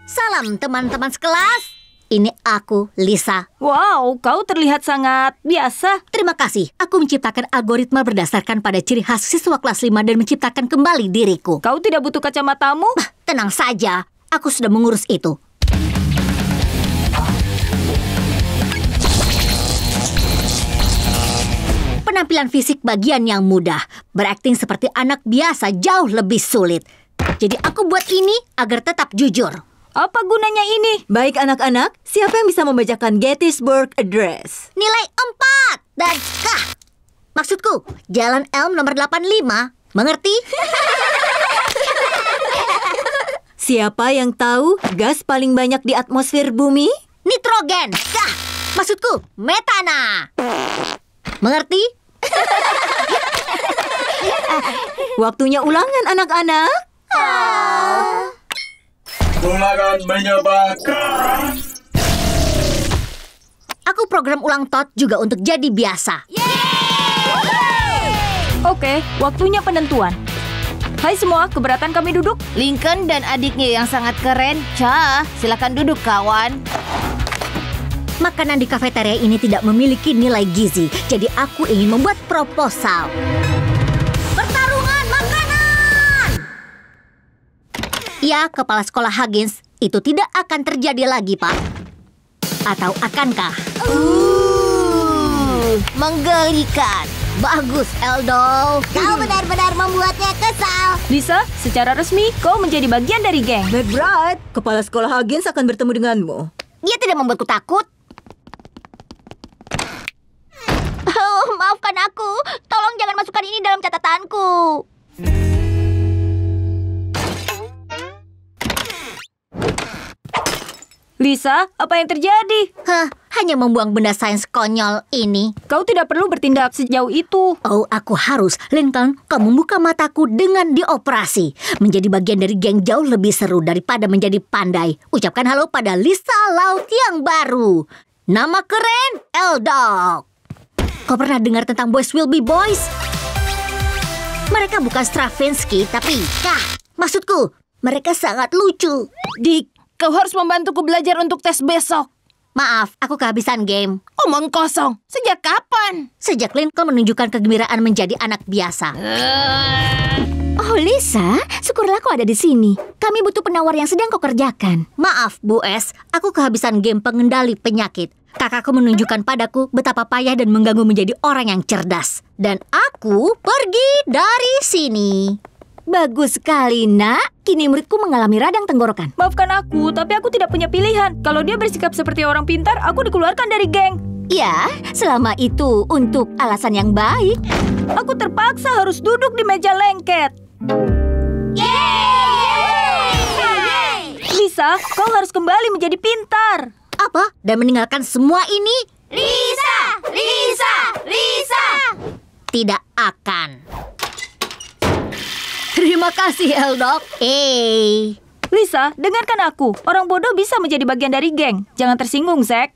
Salam teman-teman sekelas. Ini aku, Lisa. Wow, kau terlihat sangat biasa. Terima kasih. Aku menciptakan algoritma berdasarkan pada ciri khas siswa kelas 5 dan menciptakan kembali diriku. Kau tidak butuh kacamatamu? Tenang saja, aku sudah mengurus itu. Penampilan fisik bagian yang mudah. Berakting seperti anak biasa jauh lebih sulit. Jadi aku buat ini agar tetap jujur. Apa gunanya ini? Baik anak-anak, siapa yang bisa membacakan Gettysburg Address? Nilai 4 dan K. Maksudku, Jalan Elm nomor 85. Mengerti? Siapa yang tahu gas paling banyak di atmosfer bumi? Nitrogen. K. Maksudku, metana. Mengerti? Waktunya ulangan anak-anak. Ulangan menyebalkan. Aku program ulang Todd juga untuk jadi biasa. Oke, waktunya penentuan. Hai semua, keberatan kami duduk? Lincoln dan adiknya yang sangat keren. Cha, silakan duduk kawan. Makanan di kafeteria ini tidak memiliki nilai gizi, jadi aku ingin membuat proposal. Pertarungan makanan! Ya, Kepala Sekolah Huggins, itu tidak akan terjadi lagi, Pak. Atau akankah? Menggelikan. Bagus, Eldo. Kau benar-benar membuatnya kesal. Lisa, secara resmi kau menjadi bagian dari geng. McBride, Kepala Sekolah Huggins akan bertemu denganmu. Dia tidak membuatku takut. Oh, maafkan aku. Tolong jangan masukkan ini dalam catatanku. Lisa, apa yang terjadi? Hanya membuang benda sains konyol ini. Kau tidak perlu bertindak sejauh itu. Oh, aku harus. Lincoln, kau membuka mataku dengan dioperasi. Menjadi bagian dari geng jauh lebih seru daripada menjadi pandai. Ucapkan halo pada Lisa Laut yang baru. Nama keren, L-Dog. Kau pernah dengar tentang Boys Will Be Boys? Mereka bukan Stravinsky, tapi maksudku, mereka sangat lucu. Dick, kau harus membantuku belajar untuk tes besok. Maaf, aku kehabisan game. Omong kosong. Sejak kapan? Sejak Lincoln menunjukkan kegembiraan menjadi anak biasa. Oh, Lisa, syukurlah kau ada di sini. Kami butuh penawar yang sedang kau kerjakan. Maaf, Bu S, aku kehabisan game pengendali penyakit. Kakakku menunjukkan padaku betapa payah dan mengganggu menjadi orang yang cerdas. Dan aku pergi dari sini. Bagus sekali, nak. Kini muridku mengalami radang tenggorokan. Maafkan aku, tapi aku tidak punya pilihan. Kalau dia bersikap seperti orang pintar, aku dikeluarkan dari geng. Ya, selama itu untuk alasan yang baik. Aku terpaksa harus duduk di meja lengket. Lisa, kau harus kembali menjadi pintar. Apa? Dan meninggalkan semua ini? Lisa! Lisa! Lisa! Tidak akan. Terima kasih, Eldok. Lisa, dengarkan aku. Orang bodoh bisa menjadi bagian dari geng. Jangan tersinggung, Zack.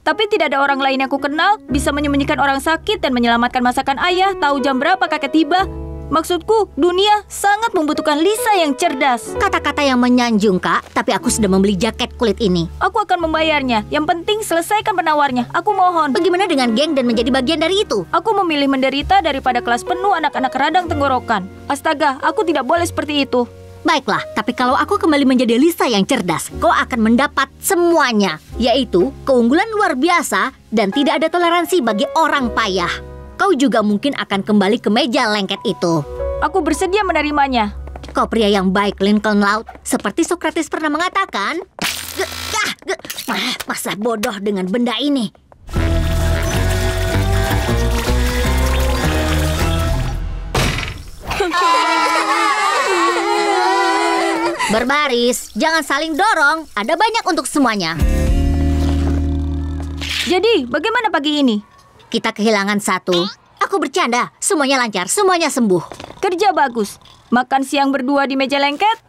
Tapi tidak ada orang lain yang aku kenal bisa menyembunyikan orang sakit dan menyelamatkan masakan ayah, tahu jam berapa kakek tiba. Maksudku, dunia sangat membutuhkan Lisa yang cerdas. Kata-kata yang menyanjung, Kak. Tapi aku sudah membeli jaket kulit ini. Aku akan membayarnya. Yang penting selesaikan penawarnya. Aku mohon. Bagaimana dengan geng dan menjadi bagian dari itu? Aku memilih menderita daripada kelas penuh anak-anak radang tenggorokan. Astaga, aku tidak boleh seperti itu. Baiklah, tapi kalau aku kembali menjadi Lisa yang cerdas, kau akan mendapat semuanya. Yaitu keunggulan luar biasa dan tidak ada toleransi bagi orang payah. Kau juga mungkin akan kembali ke meja lengket itu. Aku bersedia menerimanya. Kau pria yang baik, Lincoln Loud. Seperti Socrates pernah mengatakan, masa bodoh dengan benda ini. Berbaris, jangan saling dorong. Ada banyak untuk semuanya. Jadi, bagaimana pagi ini? Kita kehilangan satu. Aku bercanda, semuanya lancar, semuanya sembuh. Kerja bagus. Makan siang berdua di meja lengket?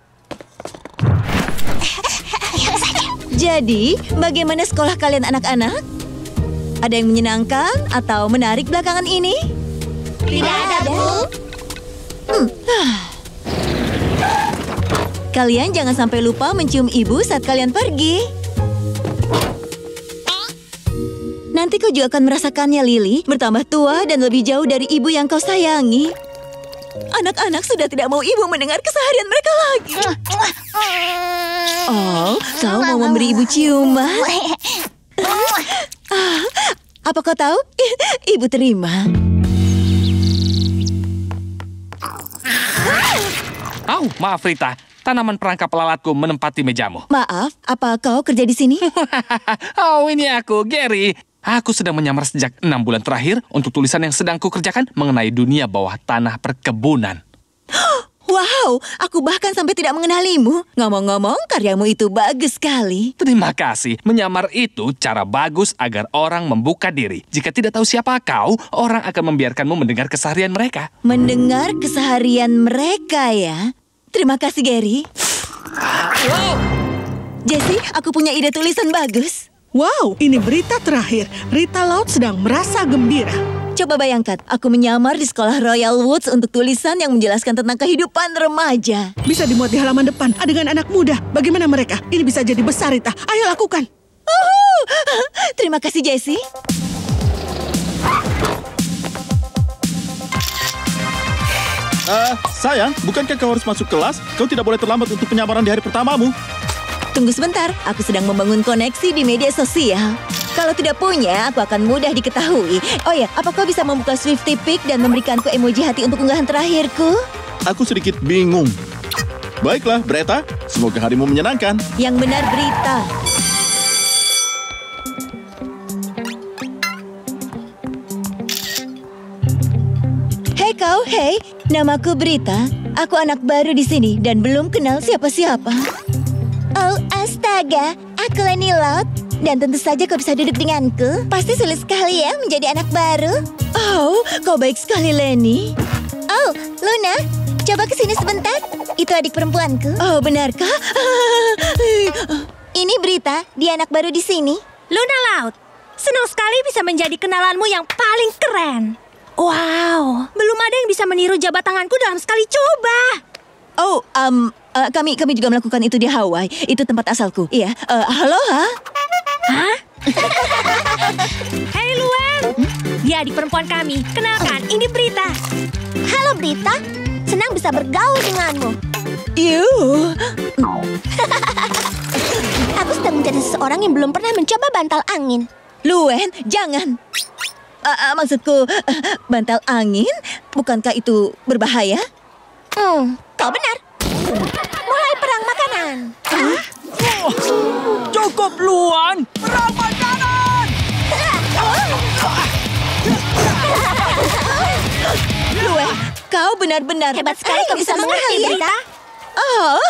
Jadi, bagaimana sekolah kalian anak-anak? Ada yang menyenangkan atau menarik belakangan ini? Tidak ada, Bu. Kalian jangan sampai lupa mencium ibu saat kalian pergi. Nanti kau juga akan merasakannya, Lily. Bertambah tua dan lebih jauh dari ibu yang kau sayangi. Anak-anak sudah tidak mau ibu mendengar keseharian mereka lagi. Oh, kau mau memberi ibu ciuman? Apa kau tahu? Ibu terima. Oh, maaf Rita. Tanaman perangkap lalatku menempati mejamu. Maaf, apa kau kerja di sini? Oh, ini aku, Gary. Aku sedang menyamar sejak 6 bulan terakhir untuk tulisan yang sedang kukerjakan mengenai dunia bawah tanah perkebunan. Wow, aku bahkan sampai tidak mengenalimu. Ngomong-ngomong, karyamu itu bagus sekali. Terima kasih. Menyamar itu cara bagus agar orang membuka diri. Jika tidak tahu siapa kau, orang akan membiarkanmu mendengar keseharian mereka. Mendengar keseharian mereka ya. Terima kasih, Gary. Jessie, aku punya ide tulisan bagus. Wow, ini berita terakhir. Rita Loud sedang merasa gembira. Coba bayangkan, aku menyamar di sekolah Royal Woods untuk tulisan yang menjelaskan tentang kehidupan remaja. Bisa dimuat di halaman depan, adegan anak muda. Bagaimana mereka? Ini bisa jadi besar, Rita. Ayo lakukan. Terima kasih, Jessie. Sayang, bukankah kau harus masuk kelas? Kau tidak boleh terlambat untuk penyamaran di hari pertamamu. Tunggu sebentar, aku sedang membangun koneksi di media sosial. Kalau tidak punya, aku akan mudah diketahui. Oh ya, apa kau bisa membuka SwifttyPic dan memberikanku emoji hati untuk unggahan terakhirku? Aku sedikit bingung. Baiklah, Breta. Semoga harimu menyenangkan. Yang benar, Berita. Hei kau, hei. Namaku Berita. Aku anak baru di sini dan belum kenal siapa-siapa. Oh, astaga. Aku Lenny Loud. Dan tentu saja kau bisa duduk denganku. Pasti sulit sekali ya menjadi anak baru. Oh, kau baik sekali, Lenny. Oh, Luna. Coba kesini sebentar. Itu adik perempuanku. Oh, benarkah? Ini Berita. Dia anak baru di sini. Luna Loud, senang sekali bisa menjadi kenalanmu yang paling keren. Wow, belum ada yang bisa meniru jabat tanganku dalam sekali coba. Oh, kami juga melakukan itu di Hawaii. Itu tempat asalku. Iya. Halo, ha? Hah? Hei, Luan. Dia adik perempuan kami. Kenalkan, ini Berita. Halo Berita, senang bisa bergaul denganmu. Aku sedang mencari seseorang yang belum pernah mencoba bantal angin. Luen, jangan. Maksudku, bantal angin? Bukankah itu berbahaya? Kau benar. Mulai perang makanan. Cukup, Luan! Perang makanan! Luen, kau benar-benar Hebat sekali kau bisa mengerti, Berita. Oh.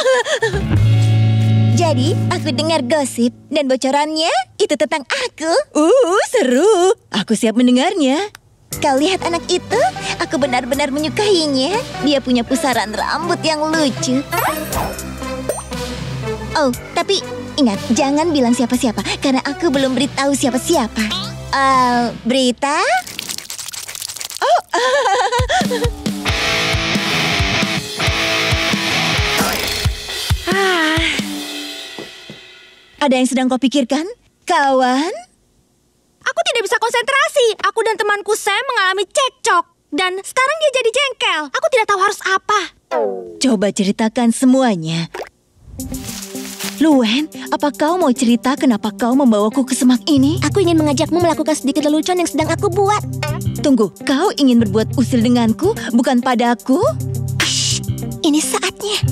Jadi, aku dengar gosip dan bocorannya itu tentang aku. Seru. Aku siap mendengarnya. Kau lihat anak itu? Aku benar-benar menyukainya. Dia punya pusaran rambut yang lucu. Oh, tapi ingat, jangan bilang siapa-siapa karena aku belum beritahu siapa-siapa. Berita? Oh. Ada yang sedang kau pikirkan, kawan? Aku tidak bisa konsentrasi. Aku dan temanku Sam mengalami cekcok. Dan sekarang dia jadi jengkel. Aku tidak tahu harus apa. Coba ceritakan semuanya. Luen, apa kau mau cerita kenapa kau membawaku ke semak ini? Aku ingin mengajakmu melakukan sedikit lelucon yang sedang aku buat. Tunggu, kau ingin berbuat usil denganku, bukan padaku? Shh, ini saatnya.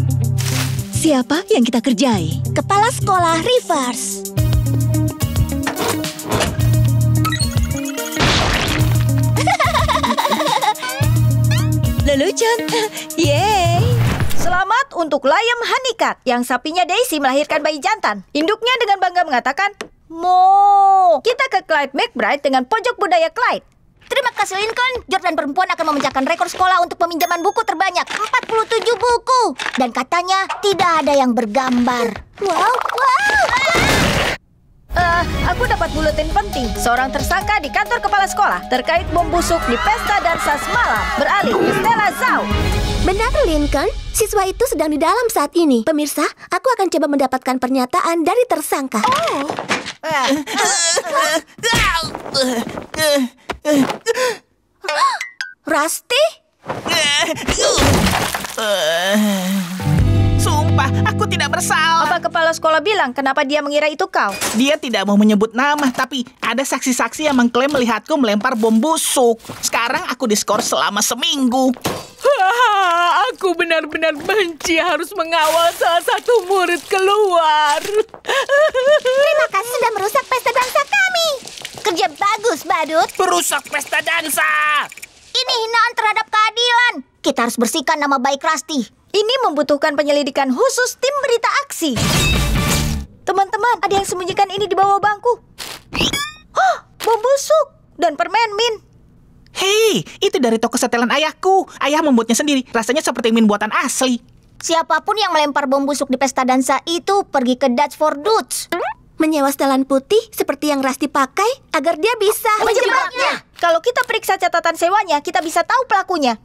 Siapa yang kita kerjai? Kepala sekolah Rivers. Lelucon. Yeay. Selamat untuk Liam Honeycutt yang sapinya Daisy melahirkan bayi jantan. Induknya dengan bangga mengatakan, "Mo." Kita ke Clyde McBride dengan pojok budaya Clyde. Terima kasih Lincoln. Jordan perempuan akan memecahkan rekor sekolah untuk peminjaman buku terbanyak 47 buku. Dan katanya tidak ada yang bergambar. Wow. Aku dapat buletin penting. Seorang tersangka di kantor kepala sekolah terkait bom busuk di pesta dansa semalam beralih ke Stella Zhao. Benar, Lincoln. Siswa itu sedang di dalam saat ini. Pemirsa, aku akan coba mendapatkan pernyataan dari tersangka. Rusty? Sumpah, aku tidak bersalah. Apa kepala sekolah bilang kenapa dia mengira itu kau? Dia tidak mau menyebut nama, tapi ada saksi-saksi yang mengklaim melihatku melempar bom busuk. Sekarang aku diskor selama seminggu. Aku benar-benar benci harus mengawal salah satu murid keluar. Terima kasih sudah merusak pesta dansa kami. Kerja bagus, Badut. Perusak pesta dansa. Ini hinaan terhadap keadilan. Kita harus bersihkan nama baik Rusty. Ini membutuhkan penyelidikan khusus tim berita aksi. Teman-teman, ada yang sembunyikan ini di bawah bangku. Bom busuk dan permen Min. Hei, itu dari toko setelan ayahku. Ayah membuatnya sendiri. Rasanya seperti min buatan asli. Siapapun yang melempar bom busuk di pesta dansa itu pergi ke Dutch for Dudes. Menyewa setelan putih seperti yang Rusty pakai agar dia bisa menjebaknya. Kalau kita periksa catatan sewanya, kita bisa tahu pelakunya.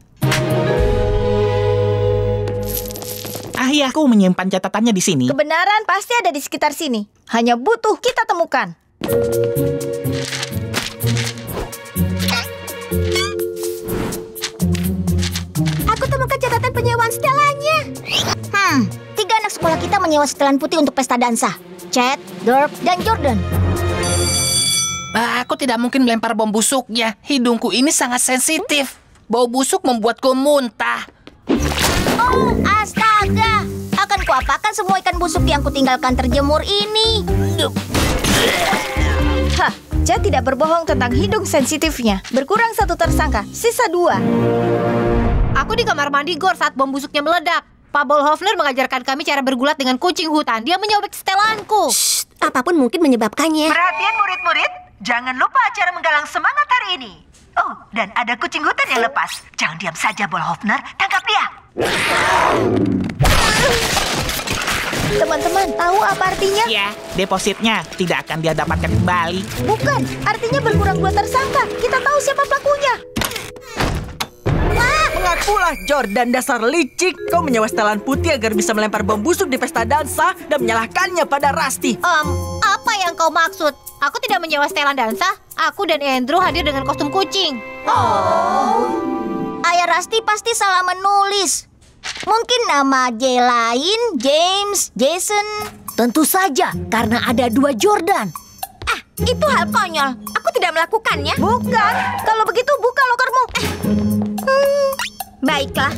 Ayahku menyimpan catatannya di sini. Kebenaran pasti ada di sekitar sini. Hanya butuh kita temukan. Aku temukan catatan penyewaan setelannya. 3 anak sekolah kita menyewa setelan putih untuk pesta dansa. Chad, Dirk, dan Jordan. Aku tidak mungkin melempar bom busuknya. Hidungku ini sangat sensitif. Bau busuk membuatku muntah. Oh, astaga. Akan kuapakan semua ikan busuk yang kutinggalkan terjemur ini? Chad tidak berbohong tentang hidung sensitifnya. Berkurang 1 tersangka, sisa 2. Aku di kamar mandi Gor saat bom busuknya meledak. Pak Bolhofner mengajarkan kami cara bergulat dengan kucing hutan. Dia menyobek setelanku. Shh, apapun mungkin menyebabkannya. Perhatian murid-murid, jangan lupa acara menggalang semangat hari ini. Oh, dan ada kucing hutan yang lepas. Jangan diam saja, Bolhofner. Tangkap dia. Teman-teman, tahu apa artinya? Ya, depositnya tidak akan dia dapatkan kembali. Bukan, artinya berkurang 2 tersangka. Kita tahu siapa pelakunya. Mengakulah, Jordan, dasar licik. Kau menyewa setelan putih agar bisa melempar bom busuk di pesta dansa dan menyalahkannya pada Rusty. Apa yang kau maksud? Aku tidak menyewa setelan dansa. Aku dan Andrew hadir dengan kostum kucing. Ayah Rusty pasti salah menulis. Mungkin nama J lain, James, Jason. Tentu saja, karena ada 2 Jordan. Itu hal konyol. Aku tidak melakukannya. Bukan. Kalau begitu buka lokermu. Baiklah.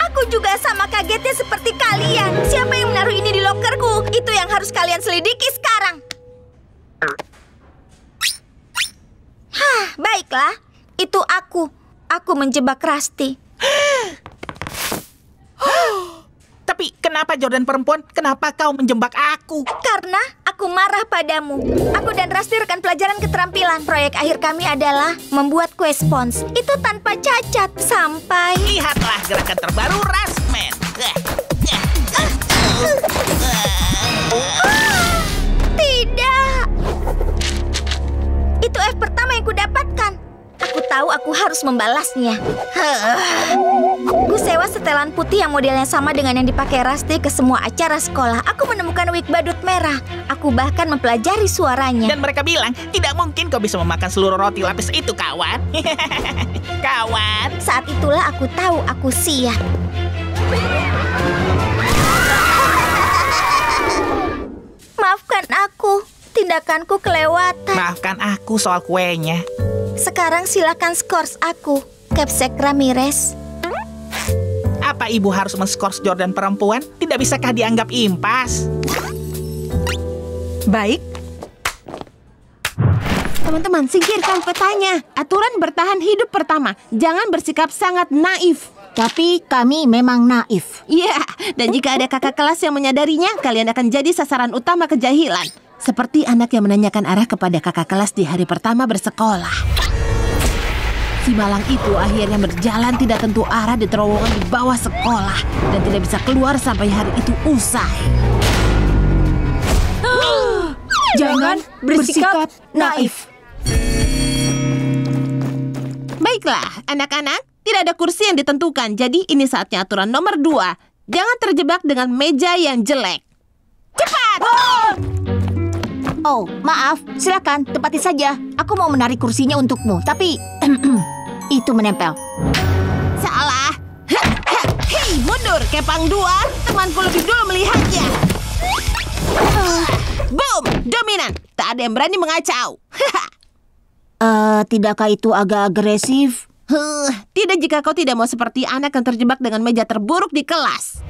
Aku juga sama kagetnya seperti kalian. Siapa yang menaruh ini di lokerku? Itu yang harus kalian selidiki sekarang. Baiklah. Itu aku. Aku menjebak Rusty. Tapi kenapa Jordan perempuan? Kenapa kau menjebak aku? Karena aku marah padamu. Aku dan Rusty rekan pelajaran keterampilan. Proyek akhir kami adalah membuat kue spons. Itu tanpa cacat. Sampai... Lihatlah gerakan terbaru Rasman. Tidak. Itu F pertama yang kudapatkan. Aku tahu aku harus membalasnya. Ku sewa setelan putih yang modelnya sama dengan yang dipakai Rusty ke semua acara sekolah. Aku menemukan wig badut merah. Aku bahkan mempelajari suaranya. Dan mereka bilang, tidak mungkin kau bisa memakan seluruh roti lapis itu, kawan. Kawan. Saat itulah aku tahu aku siap. Maafkan aku. Tindakanku kelewatan. Maafkan aku soal kuenya. Sekarang silakan skors aku, Capsek Ramirez. Apa ibu harus men-skors Jordan perempuan? Tidak bisakah dianggap impas? Baik. Teman-teman, singkirkan petanya. Aturan bertahan hidup pertama. Jangan bersikap sangat naif. Tapi kami memang naif. Iya, dan jika ada kakak kelas yang menyadarinya, kalian akan jadi sasaran utama kejahilan. Seperti anak yang menanyakan arah kepada kakak kelas di hari pertama bersekolah. Si malang itu akhirnya berjalan tidak tentu arah di terowongan di bawah sekolah dan tidak bisa keluar sampai hari itu usai. Jangan bersikap naif. Baiklah, anak-anak, tidak ada kursi yang ditentukan. Jadi ini saatnya aturan nomor 2. Jangan terjebak dengan meja yang jelek. Cepat! Oh, maaf. Silakan, tempati saja. Aku mau menarik kursinya untukmu, tapi itu menempel. Salah. Hei, mundur, Kepang 2. Temanku lebih dulu melihatnya. Boom, dominan. Tak ada yang berani mengacau. Tidakkah itu agak agresif? Tidak jika kau tidak mau seperti anak yang terjebak dengan meja terburuk di kelas.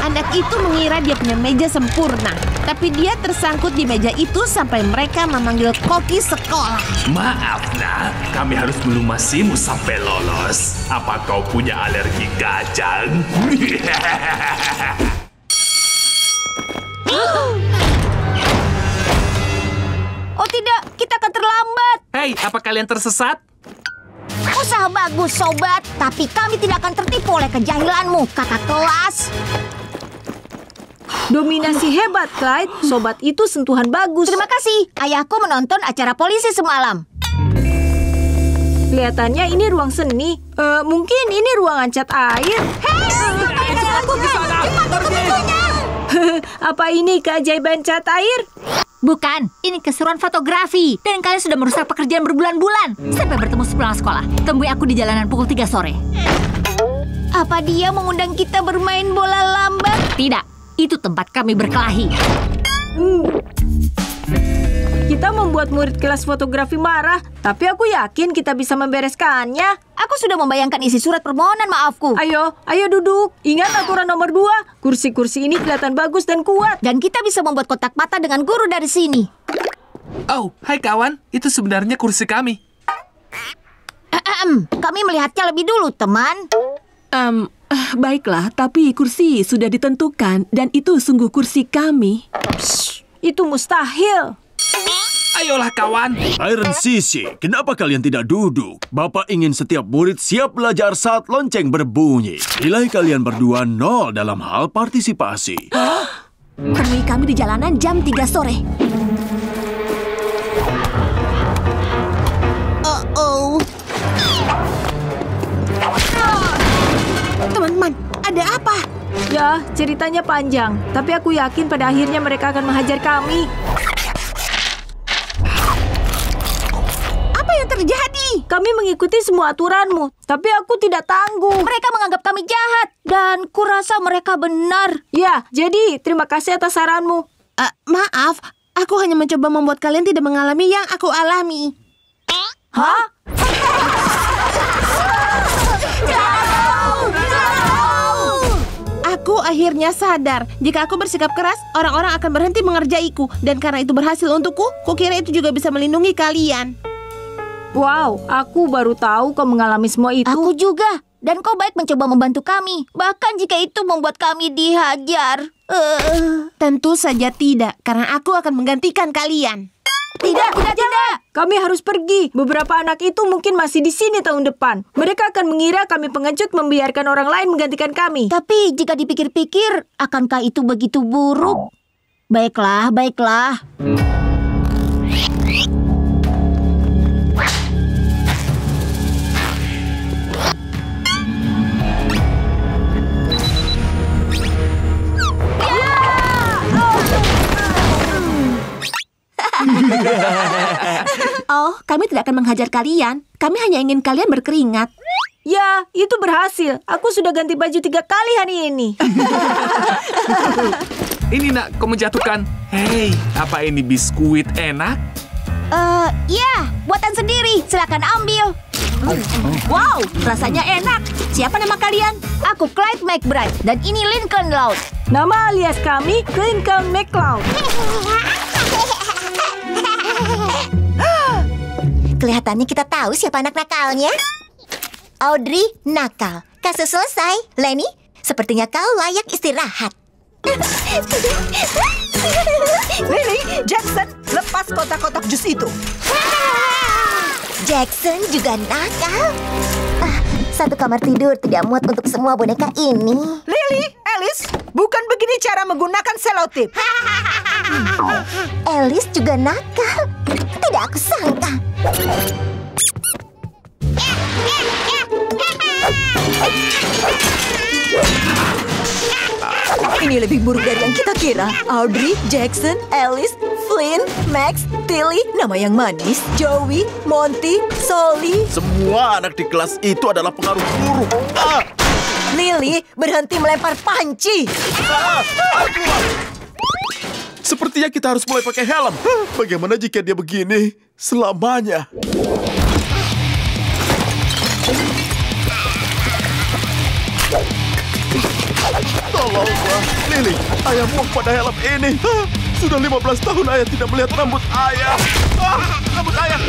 Anak itu mengira dia punya meja sempurna, tapi dia tersangkut di meja itu sampai mereka memanggil koki sekolah. Maaf, nak. Kami harus melumasimu sampai lolos. Apa kau punya alergi kacang? Oh tidak, kita akan terlambat. Hei, apa kalian tersesat? Usaha bagus, sobat. Tapi kami tidak akan tertipu oleh kejahilanmu, kakak kelas. Dominasi hebat, Clyde. Sobat itu sentuhan bagus. Terima kasih. Ayahku menonton acara polisi semalam. Kelihatannya ini ruang seni. Mungkin ini ruangan cat air. Apa ini keajaiban cat air? Bukan, ini keseruan fotografi. Dan kalian sudah merusak pekerjaan berbulan-bulan. Sampai bertemu sepulang sekolah. Temui aku di jalanan pukul 3 sore. Apa dia mengundang kita bermain bola lambat? Tidak. Itu tempat kami berkelahi. Kita membuat murid kelas fotografi marah, tapi aku yakin kita bisa membereskannya. Aku sudah membayangkan isi surat permohonan maafku. Ayo duduk. Ingat aturan nomor 2. Kursi-kursi ini kelihatan bagus dan kuat. Dan kita bisa membuat kotak mata dengan guru dari sini. Oh, hai kawan. Itu sebenarnya kursi kami. Kami melihatnya lebih dulu, teman. Baiklah, tapi kursi sudah ditentukan dan itu sungguh kursi kami. Itu mustahil. Ayolah kawan. Iron Sisi, kenapa kalian tidak duduk? Bapak ingin setiap murid siap belajar saat lonceng berbunyi. Nilai kalian berdua 0 dalam hal partisipasi. Temui kami di jalanan jam 3 sore. Teman-teman, ada apa? Ya, ceritanya panjang. Tapi aku yakin pada akhirnya mereka akan menghajar kami. Apa yang terjadi? Kami mengikuti semua aturanmu, tapi aku tidak tangguh. Mereka menganggap kami jahat, dan kurasa mereka benar. Ya, jadi terima kasih atas saranmu. Maaf, aku hanya mencoba membuat kalian tidak mengalami yang aku alami. Hah? Aku akhirnya sadar, jika aku bersikap keras, orang-orang akan berhenti mengerjaiku. Dan karena itu berhasil untukku, kukira itu juga bisa melindungi kalian. Wow, aku baru tahu kau mengalami semua itu. Aku juga. Dan kau baik mencoba membantu kami. Bahkan jika itu membuat kami dihajar. Tentu saja tidak, karena aku akan menggantikan kalian. Tidak. Kami harus pergi. Beberapa anak itu mungkin masih di sini tahun depan. Mereka akan mengira kami pengecut membiarkan orang lain menggantikan kami. Tapi jika dipikir-pikir, akankah itu begitu buruk? Baiklah. Oh, kami tidak akan menghajar kalian. Kami hanya ingin kalian berkeringat. Ya, itu berhasil. Aku sudah ganti baju 3 kali hari ini. Ini nak, kau menjatuhkan. Hei, apa ini biskuit enak? Ya, buatan sendiri. Silakan ambil. Wow, rasanya enak. Siapa nama kalian? Aku Clyde McBride dan ini Lincoln Loud. Nama alias kami Lincoln McCloud. Kelihatannya kita tahu siapa anak nakalnya. Audrey nakal. Kasus selesai. Lenny, sepertinya kau layak istirahat. Lily, Jackson, lepas kotak-kotak jus itu. Jackson juga nakal. Satu kamar tidur tidak muat untuk semua boneka ini. Lily, Alice, bukan begini cara menggunakan selotip. Alice juga nakal. Tidak aku sangka. Ini lebih buruk dari yang kita kira. Audrey, Jackson, Alice, Flynn, Max, Tilly, nama yang manis, Joey, Monty, Solly. Semua anak di kelas itu adalah pengaruh buruk. Lily, berhenti melempar panci. Sepertinya kita harus mulai pakai helm. Bagaimana jika dia begini selamanya? Tolonglah, Lily, ayah muak pada helm ini. Sudah 15 tahun ayah tidak melihat rambut ayah. Rambut ayah.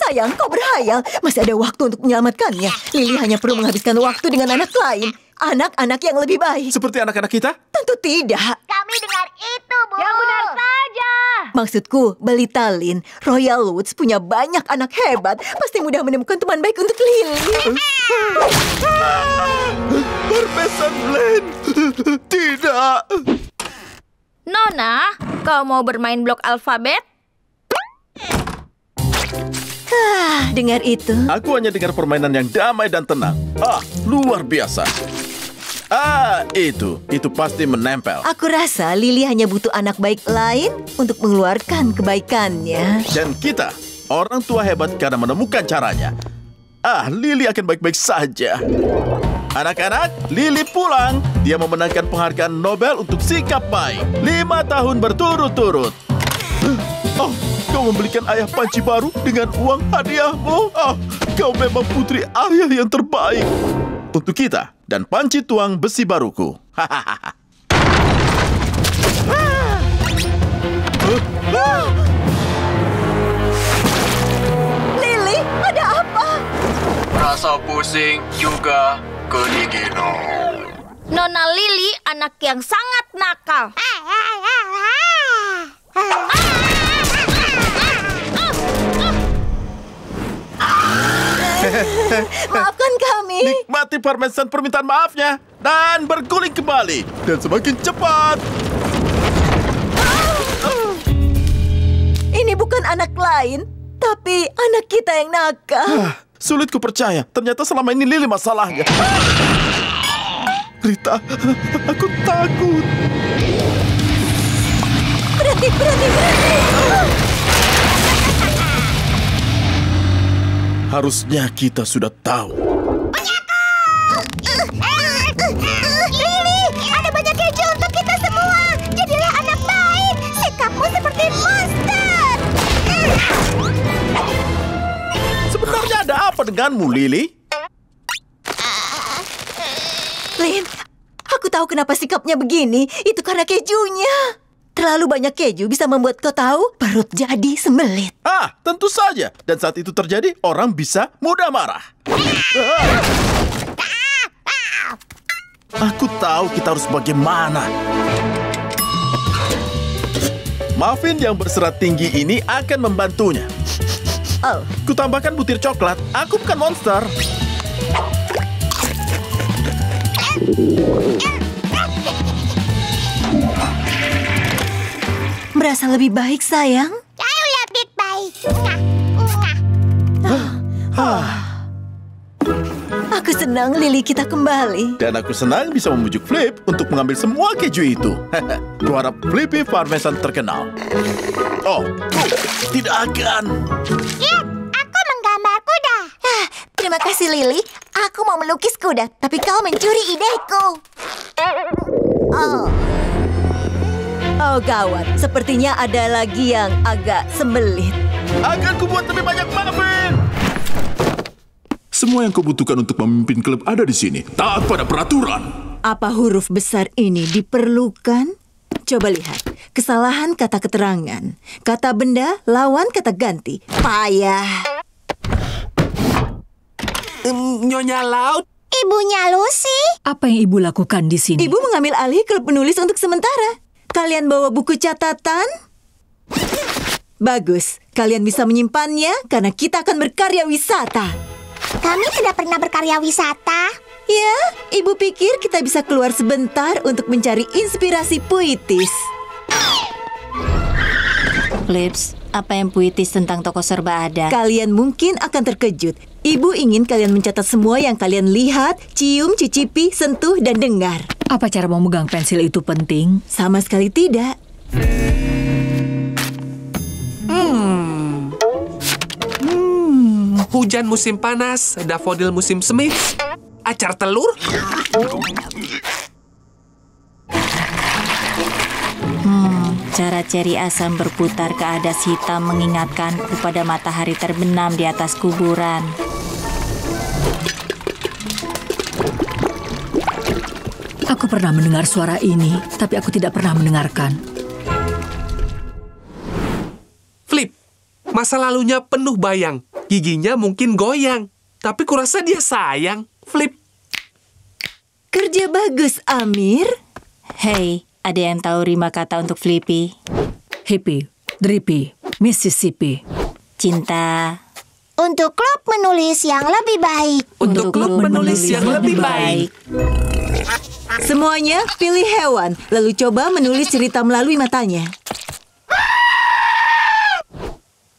Sayang, kau berhayal. Masih ada waktu untuk menyelamatkannya. Lily hanya perlu menghabiskan waktu dengan anak lain. Anak-anak yang lebih baik. Seperti anak-anak kita? Tentu tidak. Kami dengar itu, Bu. Yang benar saja. Maksudku, Balita Lynn, Royal Woods punya banyak anak hebat. Pasti mudah menemukan teman baik untuk Lily. Parmesan Blend. Tidak. Nona, kau mau bermain blok alfabet? Dengar itu. Aku hanya dengar permainan yang damai dan tenang. Luar biasa. Itu pasti menempel. Aku rasa Lily hanya butuh anak baik lain untuk mengeluarkan kebaikannya. Dan kita, orang tua hebat karena menemukan caranya. Lily akan baik-baik saja. Anak-anak, Lily pulang. Dia memenangkan penghargaan Nobel untuk sikap baik 5 tahun berturut-turut. Kau membelikan ayah panci baru dengan uang hadiahmu. Kau memang putri ayah yang terbaik. Untuk kita dan panci tuang besi baruku. Lily, ada apa? Rasa pusing juga kedinginan. Nona Lily anak yang sangat nakal. Maafkan kami. Nikmati parmesan permintaan maafnya dan berguling kembali dan semakin cepat. Ini bukan anak lain, tapi anak kita yang nakal. Sulit ku percaya. Ternyata selama ini Lily masalahnya. Rita, aku takut. Berhenti. Harusnya kita sudah tahu. Lily, ada banyak keju untuk kita semua. Jadilah anak baik. Sikapmu seperti monster. Sebenarnya ada apa denganmu, Lily? Lynn, aku tahu kenapa sikapnya begini. Itu karena kejunya. Terlalu banyak keju bisa membuat kau tahu perut jadi sembelit. Tentu saja. Dan saat itu terjadi, orang bisa mudah marah. Aku tahu kita harus bagaimana. Muffin yang berserat tinggi ini akan membantunya. Kutambahkan butir coklat. Aku bukan monster. Merasa lebih baik, sayang? Jauh lebih baik. Aku senang Lily kita kembali. Dan aku senang bisa membujuk Flip untuk mengambil semua keju itu. Kuharap Flippy Parmesan terkenal. Tidak akan. Lihat, aku menggambar kuda. Terima kasih, Lily. Aku mau melukis kuda, tapi kau mencuri ideku. Oh, gawat. Sepertinya ada lagi yang agak sembelit. Akan kubuat lebih banyak muffin. Semua yang kau butuhkan untuk memimpin klub ada di sini. Taat pada peraturan. Apa huruf besar ini diperlukan? Coba lihat. Kesalahan kata keterangan. Kata benda lawan kata ganti. Payah. Nyonya Laut. Ibunya Lucy. Apa yang ibu lakukan di sini? Ibu mengambil alih klub penulis untuk sementara. Kalian bawa buku catatan? Bagus. Kalian bisa menyimpannya karena kita akan berkarya wisata. Kami tidak pernah berkarya wisata. Ya, ibu pikir kita bisa keluar sebentar untuk mencari inspirasi puitis. Flips, apa yang puitis tentang toko serba ada? Kalian mungkin akan terkejut. Ibu ingin kalian mencatat semua yang kalian lihat, cium, cicipi, sentuh, dan dengar. Apa cara memegang pensil itu penting? Sama sekali tidak. Hujan musim panas, dafodil musim semi, acar telur. Cara ceri asam berputar ke adas hitam mengingatkanku pada matahari terbenam di atas kuburan. Aku pernah mendengar suara ini, tapi aku tidak pernah mendengarkan. Flip, masa lalunya penuh bayang. Giginya mungkin goyang, tapi kurasa dia sayang. Flip. Kerja bagus, Amir. Hei, ada yang tahu rima kata untuk Flippy? Hippie, Drippy, Mississippi. Cinta. Untuk klub menulis yang lebih baik. Untuk klub menulis yang lebih baik. Semuanya pilih hewan, lalu coba menulis cerita melalui matanya.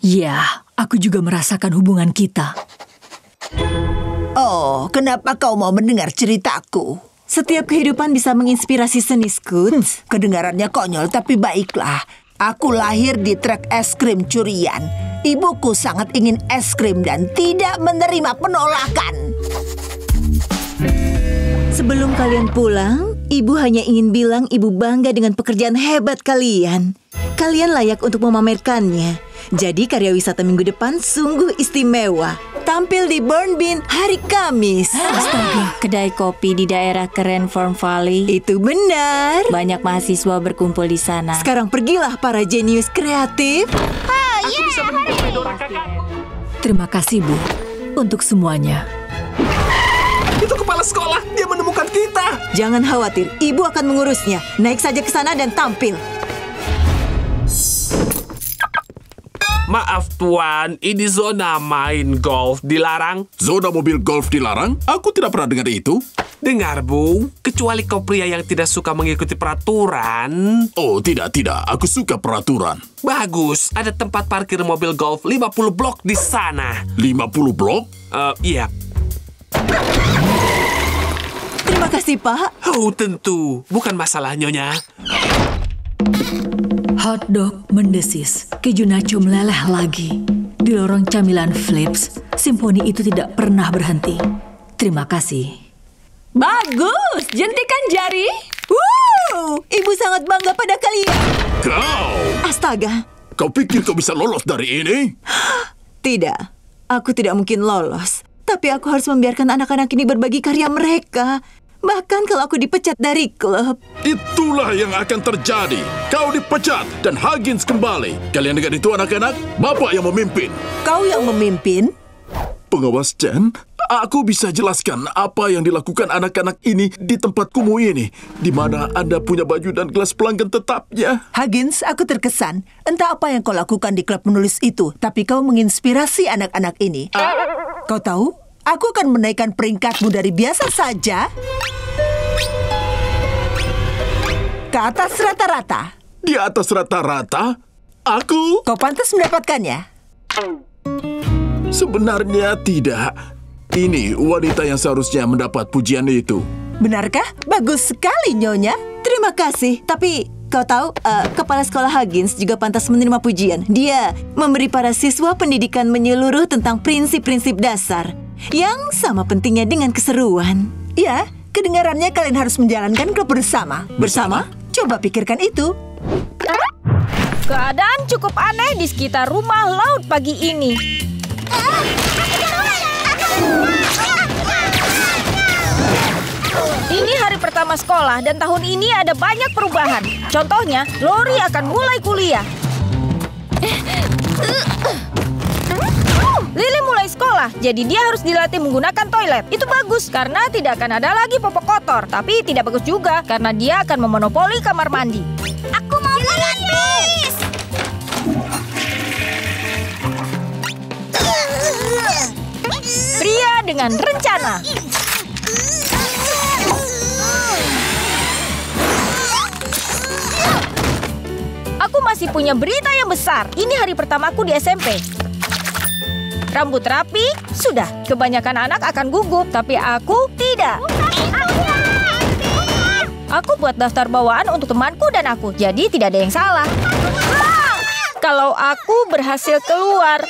Ya, aku juga merasakan hubungan kita. Oh, kenapa kau mau mendengar ceritaku? Setiap kehidupan bisa menginspirasi seni, Scoots. Kedengarannya konyol, tapi baiklah. Aku lahir di trek es krim curian. Ibuku sangat ingin es krim dan tidak menerima penolakan. Sebelum kalian pulang, ibu hanya ingin bilang ibu bangga dengan pekerjaan hebat kalian. Kalian layak untuk memamerkannya. Jadi karya wisata minggu depan sungguh istimewa. Tampil di Burn Bean hari Kamis. Astaga, kedai kopi di daerah keren Farm Valley. Itu benar. Banyak mahasiswa berkumpul di sana. Sekarang pergilah para jenius kreatif. Terima kasih, Bu, untuk semuanya. Itu kepala sekolah, dia menemukan kita. Jangan khawatir, ibu akan mengurusnya. Naik saja ke sana dan tampil. Maaf Tuan, ini zona main golf dilarang. Zona mobil golf dilarang? Aku tidak pernah dengar itu. Dengar, Bu, kecuali kau pria yang tidak suka mengikuti peraturan. Oh, tidak. Aku suka peraturan. Bagus, ada tempat parkir mobil golf 50 blok di sana. 50 blok? Iya. Terima kasih, Pak. Oh, tentu. Bukan masalah, Nyonya. Hotdog mendesis, keju nacho meleleh lagi. Di lorong camilan Flips, simfoni itu tidak pernah berhenti. Terima kasih. Bagus, jentikan jari. Ibu sangat bangga pada kalian. Kau! Astaga. Kau pikir kau bisa lolos dari ini? Tidak, aku tidak mungkin lolos. Tapi aku harus membiarkan anak-anak ini berbagi karya mereka. Bahkan kalau aku dipecat dari klub. Itulah yang akan terjadi. Kau dipecat dan Huggins kembali. Kalian dengar itu anak-anak? Bapak yang memimpin. Kau yang memimpin? Pengawas Chen, aku bisa jelaskan apa yang dilakukan anak-anak ini di tempat kumuh ini. Di mana Anda punya baju dan gelas pelanggan tetapnya. Huggins, aku terkesan. Entah apa yang kau lakukan di klub menulis itu, tapi kau menginspirasi anak-anak ini. Kau tahu? Aku akan menaikkan peringkatmu dari biasa saja ke atas rata-rata. Di atas rata-rata? Aku? Kau pantas mendapatkannya. Sebenarnya tidak. Ini wanita yang seharusnya mendapat pujian itu. Benarkah? Bagus sekali, Nyonya. Terima kasih. Tapi kau tahu, kepala sekolah Huggins juga pantas menerima pujian. Dia memberi para siswa pendidikan menyeluruh tentang prinsip-prinsip dasar. Yang sama pentingnya dengan keseruan. Ya, kedengarannya kalian harus menjalankan klub bersama. Bersama? Coba pikirkan itu. Keadaan cukup aneh di sekitar rumah laut pagi ini. Ini hari pertama sekolah dan tahun ini ada banyak perubahan. Contohnya, Lori akan mulai kuliah. Lily mulai sekolah, jadi dia harus dilatih menggunakan toilet. Itu bagus, karena tidak akan ada lagi popok kotor. Tapi tidak bagus juga, karena dia akan memonopoli kamar mandi. Aku mau melapis! Pria dengan rencana. Aku masih punya berita yang besar. Ini hari pertamaku di SMP. Rambut rapi, sudah. Kebanyakan anak akan gugup, tapi aku tidak. Aku buat daftar bawaan untuk temanku dan aku, jadi tidak ada yang salah. Kalau aku berhasil keluar.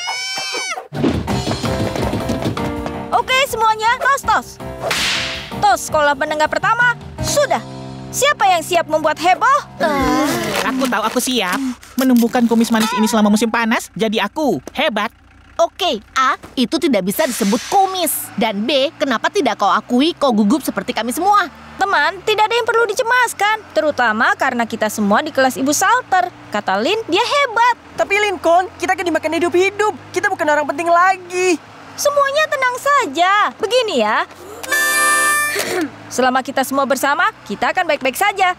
Oke semuanya, tos. Tos sekolah menengah pertama, sudah. Siapa yang siap membuat heboh? Aku tahu aku siap. Menumbuhkan kumis manis ini selama musim panas, jadi aku hebat. Oke, A, itu tidak bisa disebut kumis. Dan B, kenapa tidak kau akui kau gugup seperti kami semua? Teman, tidak ada yang perlu dicemaskan. Terutama karena kita semua di kelas Ibu Salter. Kata Lin, dia hebat. Tapi Lincoln, kita kan dimakan hidup-hidup. Kita bukan orang penting lagi. Semuanya tenang saja. Begini ya. Selama kita semua bersama, kita akan baik-baik saja.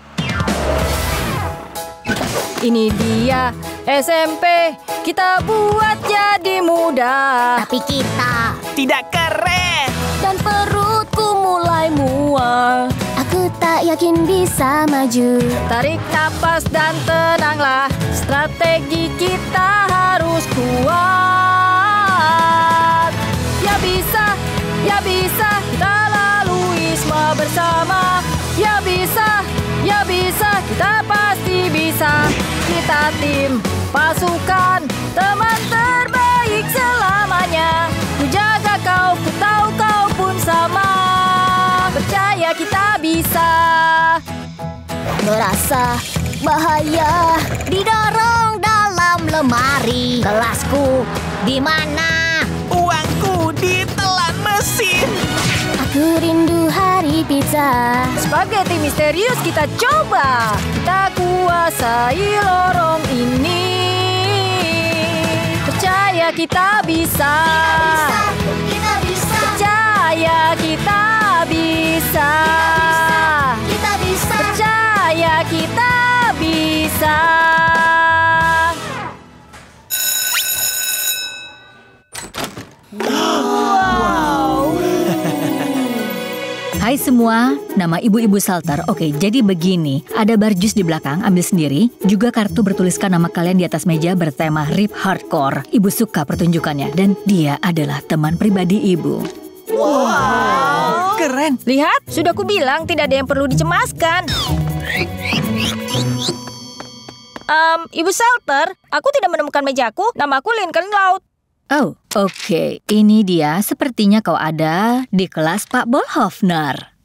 Ini dia SMP, kita buat jadi muda. Tapi kita tidak keren. Dan perutku mulai mual. Aku tak yakin bisa maju. Tarik napas dan tenanglah. Strategi kita harus kuat. Ya bisa, kita lalui semua bersama. Ya bisa, kita pasti bisa. Kita tim, pasukan, teman terbaik selamanya. Ku jaga kau, ku tahu kau pun sama. Percaya kita bisa. merasa bahaya, didorong dalam lemari. Kelasku di mana? Uangku ditelan mesin. Aku rindu hari pizza. Spaghetti misterius kita coba. Kita kuasai lorong ini. Percaya kita bisa. Kita bisa. Percaya kita bisa. Kita bisa. Percaya kita bisa. Hai semua, nama Ibu-Ibu Salter. Oke, jadi begini. Ada bar jus di belakang, ambil sendiri. Juga kartu bertuliskan nama kalian di atas meja bertema Rip Hardcore. Ibu suka pertunjukannya dan dia adalah teman pribadi Ibu. Wow, keren. Lihat, sudah kubilang tidak ada yang perlu dicemaskan. Ibu Salter, aku tidak menemukan mejaku. Namaku Lincoln Loud. Oh, oke. Ini dia. Sepertinya kau ada di kelas Pak Bolhofner.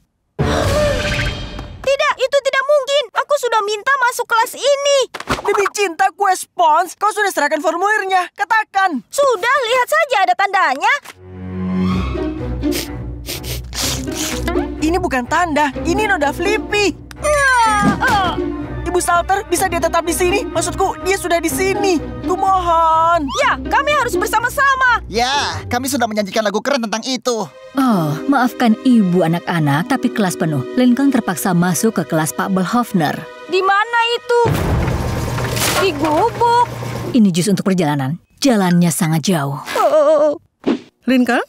Tidak, itu tidak mungkin. Aku sudah minta masuk kelas ini. Demi cinta kue spons, kau sudah serahkan formulirnya. Katakan. Sudah, lihat saja ada tandanya. Ini bukan tanda, ini noda Flippy. Ibu Salter, bisa dia tetap di sini? Maksudku, dia sudah di sini. Kumohon. Ya, kami harus bersama-sama. Ya, kami sudah menyanyikan lagu keren tentang itu. Oh, maafkan ibu anak-anak, tapi kelas penuh. Lincoln terpaksa masuk ke kelas Pak Bolhofner. Di mana itu? Di gubuk. Ini jus untuk perjalanan. Jalannya sangat jauh. Lincoln,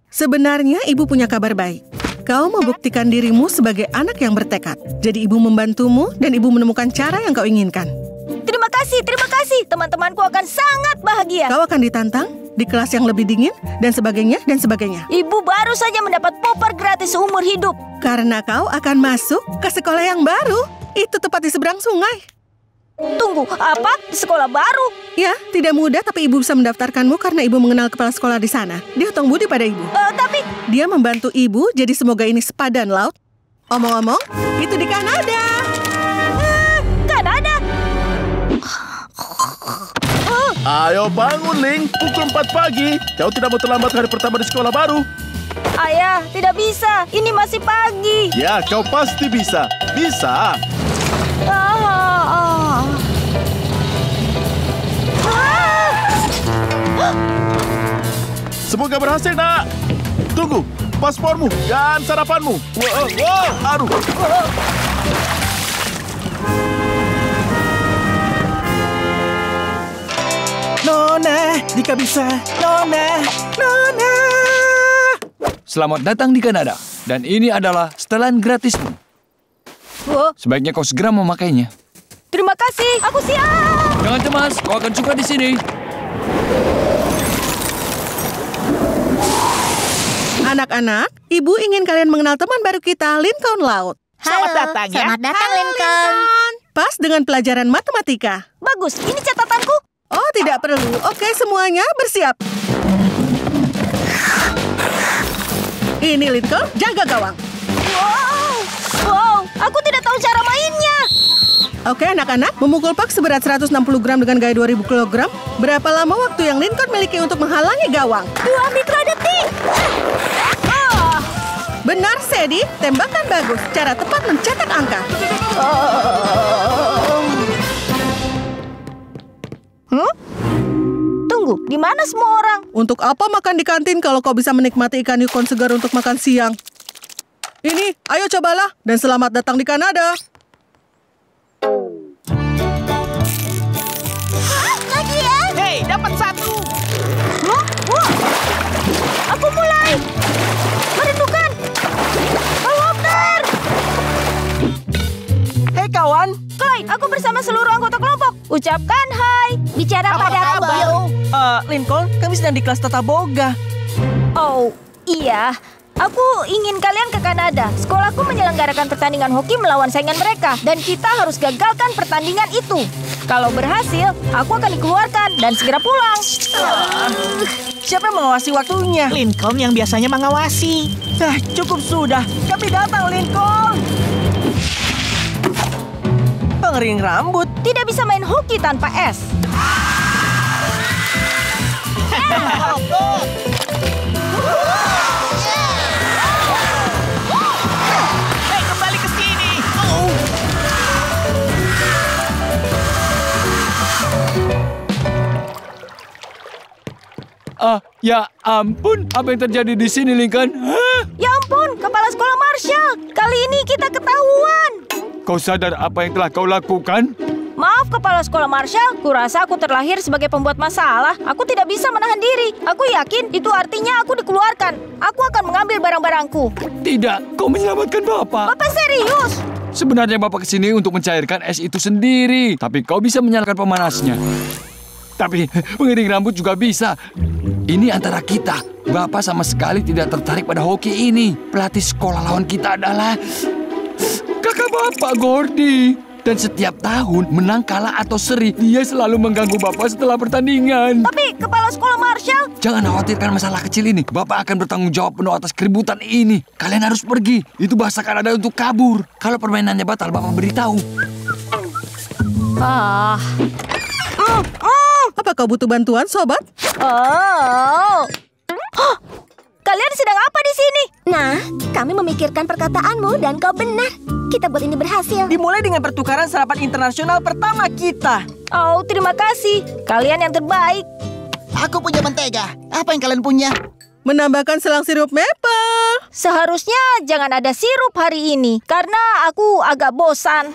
sebenarnya ibu punya kabar baik. Kau membuktikan dirimu sebagai anak yang bertekad. Jadi ibu membantumu dan ibu menemukan cara yang kau inginkan. Terima kasih. Teman-temanku akan sangat bahagia. Kau akan ditantang di kelas yang lebih dingin dan sebagainya dan sebagainya. Ibu baru saja mendapat popper gratis seumur hidup. Karena kau akan masuk ke sekolah yang baru. Itu tepat di seberang sungai. Tunggu, apa? Di sekolah baru? Ya, tidak mudah tapi ibu bisa mendaftarkanmu karena ibu mengenal kepala sekolah di sana. Dia hutang budi pada ibu. Tapi... Dia membantu ibu, jadi semoga ini sepadan, Laut. Omong-omong, itu di Kanada. Kanada? Ayo bangun, Link. Pukul 4 pagi. Kau tidak mau terlambat hari pertama di sekolah baru. Ayah, tidak bisa. Ini masih pagi. Ya, kau pasti bisa. Bisa. Semoga berhasil, nak. Tunggu, paspormu dan sarapanmu. Aduh. Nona, jika bisa. Nona. Selamat datang di Kanada. Dan ini adalah setelan gratismu. Oh, Sebaiknya kau segera memakainya. terima kasih. Aku siap. Jangan cemas, kau akan suka di sini. Anak-anak, ibu ingin kalian mengenal teman baru kita, Lincoln Loud. Selamat datang ya. Selamat datang, Lincoln. Pas dengan pelajaran matematika. Bagus, ini catatanku. Oh, tidak perlu. Oke, semuanya bersiap. Ini Lincoln, jaga gawang. Wow, aku tidak tahu cara mainnya. Oke, anak-anak, memukul puck seberat 160 gram dengan gaya 2000 kg. Berapa lama waktu yang Lincoln miliki untuk menghalangi gawang? 2 mikrodetik. Benar, Sadie. Tembakan bagus. Cara tepat mencetak angka. Tunggu, di mana semua orang? Untuk apa makan di kantin kalau kau bisa menikmati ikan Yukon segar untuk makan siang? Ini, ayo cobalah. Dan selamat datang di Kanada. Lagi ya? Hei, dapat 1. Aku mulai. Merindukan. Walter. Hei kawan. Chloe, aku bersama seluruh anggota kelompok. Ucapkan hai. Bicara pada aku. Lincoln, kami sedang di kelas tata boga. Oh, iya. Aku ingin kalian ke Kanada. Sekolahku menyelenggarakan pertandingan hoki melawan saingan mereka. Dan kita harus gagalkan pertandingan itu. Kalau berhasil, aku akan dikeluarkan dan segera pulang. Siapa yang mengawasi waktunya? Lincoln yang biasanya mengawasi. Cukup sudah. Kami datang, Lincoln. Pengering rambut. Tidak bisa main hoki tanpa es. Hei, kembali ke sini. Ya ampun, apa yang terjadi di sini, Lincoln? Hah? Ya ampun, kepala sekolah Marshall. Kali ini kita ketahuan. Kau sadar apa yang telah kau lakukan? Maaf, kepala sekolah Marshall. Kurasa aku terlahir sebagai pembuat masalah. Aku tidak bisa menahan diri. Aku yakin itu artinya aku dikeluarkan. Aku akan mengambil barang-barangku. Tidak, kau menyelamatkan Bapak. Bapak serius? Sebenarnya Bapak kesini untuk mencairkan es itu sendiri. Tapi kau bisa menyalakan pemanasnya. Tapi pengiring rambut juga bisa. Ini antara kita. Bapak sama sekali tidak tertarik pada hoki ini. Pelatih sekolah lawan kita adalah kakak Bapak, Gordy. Dan setiap tahun, menang, kalah, atau seri, dia selalu mengganggu Bapak setelah pertandingan. Tapi kepala sekolah Marshall... Jangan khawatirkan masalah kecil ini. Bapak akan bertanggung jawab penuh atas keributan ini. Kalian harus pergi. Itu bahasa Kanada untuk kabur. Kalau permainannya batal, Bapak beritahu. Apa kau butuh bantuan, sobat? Kalian sedang apa di sini? Nah, kami memikirkan perkataanmu dan kau benar. Kita buat ini berhasil. Dimulai dengan pertukaran sarapan internasional pertama kita. Oh, terima kasih. Kalian yang terbaik. Aku punya mentega. Apa yang kalian punya? Menambahkan selang sirup maple. Seharusnya jangan ada sirup hari ini, karena aku agak bosan.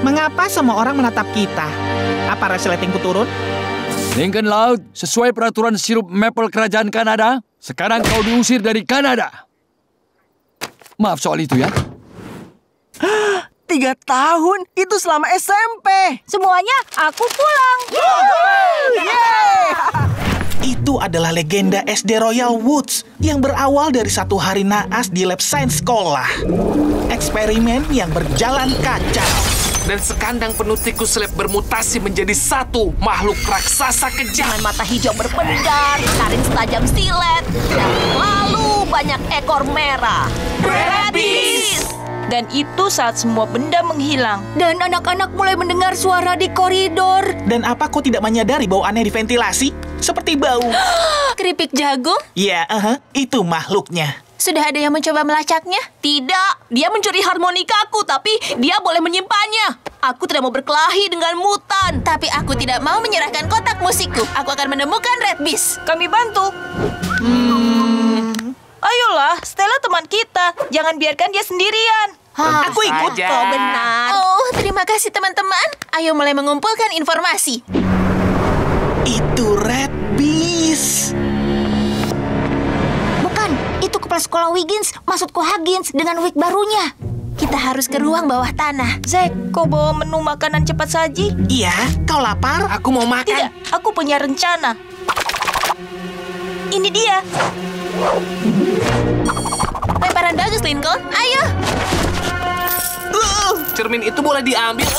Mengapa semua orang menatap kita? Apa resletingku turun? Lincoln Loud, sesuai peraturan sirup maple kerajaan Kanada, sekarang kau diusir dari Kanada. Maaf soal itu ya. 3 tahun? Itu selama SMP. Semuanya aku pulang. Itu adalah legenda SD Royal Woods yang berawal dari satu hari naas di lab sains sekolah. Eksperimen yang berjalan kacau. Dan sekandang penuh tikus lab bermutasi menjadi satu makhluk raksasa kejam. Dengan mata hijau berpendar, taring setajam silet, dan lalu banyak ekor merah. Rabbis! Dan itu saat semua benda menghilang. Dan anak-anak mulai mendengar suara di koridor. Dan apa kau tidak menyadari bau aneh di ventilasi? Seperti bau... Keripik jagung? Ya, itu makhluknya. Sudah ada yang mencoba melacaknya? Tidak, dia mencuri harmonikaku, tapi dia boleh menyimpannya. Aku tidak mau berkelahi dengan mutan, tapi aku tidak mau menyerahkan kotak musikku. Aku akan menemukan Red Beast. Kami bantu. Ayolah, Stella teman kita. Jangan biarkan dia sendirian. Aku ikut. saja. Kau benar. Oh, terima kasih teman-teman. Ayo mulai mengumpulkan informasi. Itu Red Beast. Bukan, itu kepala sekolah Wiggins, maksudku Huggins dengan wig barunya. Kita harus ke ruang bawah tanah. Zack, kau bawa menu makanan cepat saji? Iya, kau lapar? Aku mau makan. Tidak, aku punya rencana. Ini dia. Lemparan bagus, Lincoln. Ayo. Cermin itu boleh diambil.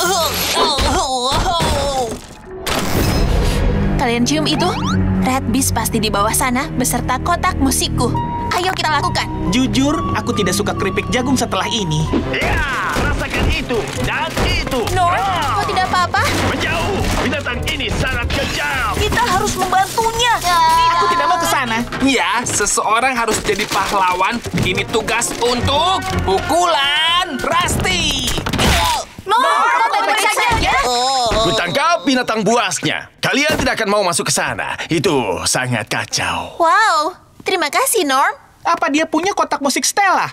Kalian cium itu? Red Beast pasti di bawah sana beserta kotak musikku. Ayo kita lakukan. Jujur, aku tidak suka keripik jagung setelah ini. Ya, rasakan itu dan itu. Norm, kau tidak apa-apa? Menjauh, binatang ini sangat kejam. Kita harus membantunya. Aku tidak mau ke sana. Ya, seseorang harus jadi pahlawan. Ini tugas untuk pukulan Rusty. Baik-baik saja. Kutangkap binatang buasnya. Kalian tidak akan mau masuk ke sana. Itu sangat kacau. Wow, terima kasih, Norm. Apa dia punya kotak musik Stella?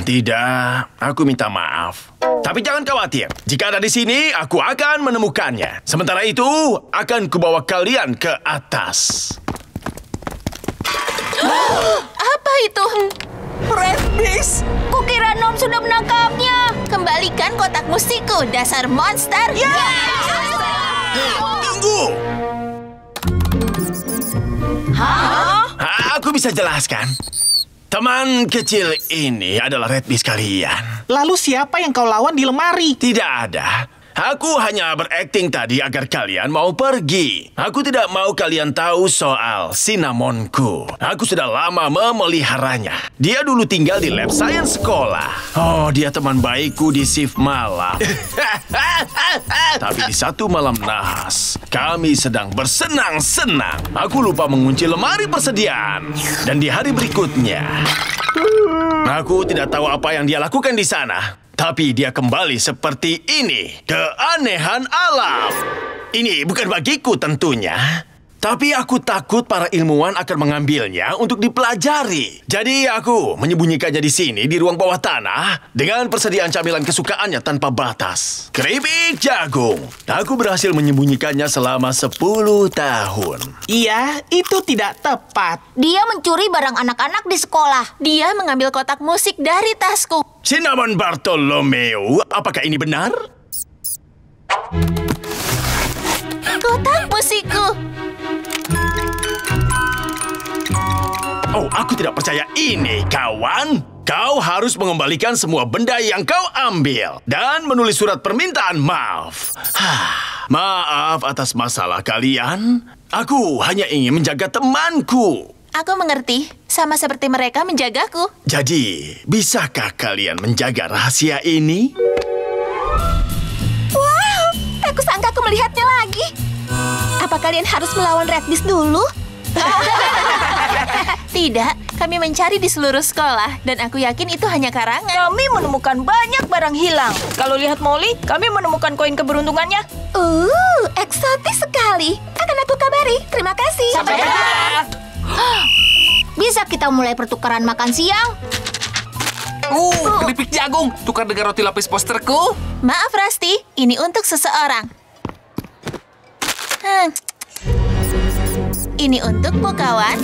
Tidak. Aku minta maaf. Tapi jangan khawatir. Jika ada di sini, aku akan menemukannya. Sementara itu, akan kubawa kalian ke atas. Apa itu? Red Beast. Kukira Norm sudah menangkapnya. Kembalikan kotak musikku, dasar monster. Tunggu. Aku bisa jelaskan. Teman kecil ini adalah Red Beast kalian. Lalu siapa yang kau lawan di lemari? Tidak ada. Aku hanya berakting tadi agar kalian mau pergi. Aku tidak mau kalian tahu soal Cinnamonku. Aku sudah lama memeliharanya. Dia dulu tinggal di lab science sekolah. Oh, dia teman baikku di shift malam. Tapi di satu malam nahas, kami sedang bersenang-senang. Aku lupa mengunci lemari persediaan. Dan di hari berikutnya, aku tidak tahu apa yang dia lakukan di sana. Tapi dia kembali seperti ini. Keanehan alam. Ini bukan bagiku tentunya. Tapi aku takut para ilmuwan akan mengambilnya untuk dipelajari. Jadi aku menyembunyikannya di sini di ruang bawah tanah dengan persediaan camilan kesukaannya tanpa batas. Keripik jagung. Aku berhasil menyembunyikannya selama 10 tahun. Iya, itu tidak tepat. Dia mencuri barang anak-anak di sekolah. Dia mengambil kotak musik dari tasku. Cinnamon Bartolomeo, apakah ini benar? Kotak musikku. Oh, aku tidak percaya ini, kawan. Kau harus mengembalikan semua benda yang kau ambil dan menulis surat permintaan maaf. Maaf atas masalah kalian. Aku hanya ingin menjaga temanku. Aku mengerti, sama seperti mereka menjagaku. Jadi, bisakah kalian menjaga rahasia ini? Wow, aku sangka aku melihatnya lagi. Apa kalian harus melawan Red Beast dulu? Tidak, kami mencari di seluruh sekolah dan aku yakin itu hanya karangan. Kami menemukan banyak barang hilang. Kalau lihat Molly, kami menemukan koin keberuntungannya. Eksotis sekali. Akan aku kabari. Terima kasih. Sampai jumpa. Bisa kita mulai pertukaran makan siang? Keripik jagung. Tukar dengan roti lapis posterku. Maaf, Rusty. Ini untuk seseorang. Ini untukmu, kawan.